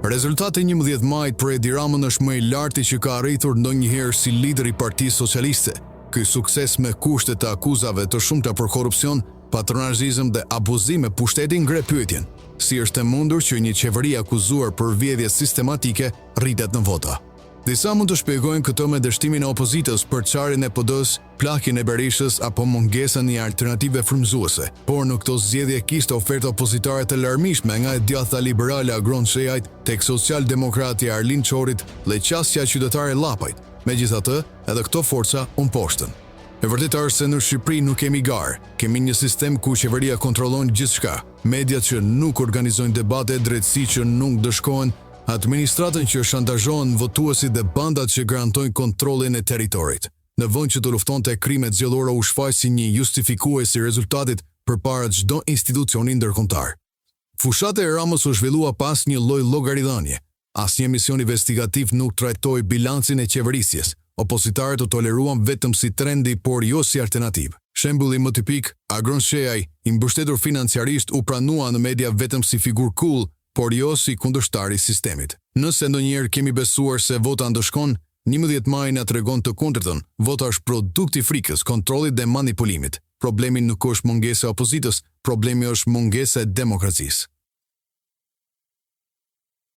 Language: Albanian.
Rezultati 11 majit për Edi Ramën është më i larti që ka arritur ndonjëherë si lider i Partisë Socialiste. Ky sukses me kushte të akuzave të shumta për korrupsion, patronazhizëm dhe abuzim me pushtetin ngre pyetjen: si është e mundur që një qeveri akuzuar për vjedhje sistematike rritet në vota? Disa mund të shpjegojnë këto me dështimin e opozitës për çarjen e PD-s, plakjen e Berishës apo mungesën e një alternative frymëzuese, por në këto zgjedhje kishte ofertë opozitare të larmishme nga e djatha liberale Agron Shejajt tek socialdemokrati Arlin Çorit dhe qasja qytetare Llapajt. Megjithatë, edhe këto forca poshtën. E vërtetë është se në Shqipëri nuk kemi garë, kemi një sistem ku qeveria kontrollon gjithçka, mediat që nuk organizojnë debate, drejtësi që nuk dëshkohen, administratën që shantazhon votuesit dhe bandat që garantojnë kontrollin e territorit. Në vend që të luftonte krimet zgjedhore u shfaq si një justifikues i rezultatit përpara çdo institucioni ndërkombëtar. Fushata e Ramës u zhvillua pas një lloj llogaridhënie. Asnjë mision investigativ nuk trajtoi bilancin e qeverisjes. Opozitarët u toleruan vetëm si trendi, por jo si alternativë. Shembulli më tipik, Agron Shejaj, i mbështetur financiarisht, u pranua në media vetëm si figurë cool, por jo si kundërshtar i sistemit. Nëse ndonjëherë kemi besuar se vota ndëshkon, 11 maj na tregon të kundërtën. Vota është produkt i frikës, kontrollit dhe manipulimit. Problemi nuk është mungesa e opozitës, problemi është mungesa e demokracisë.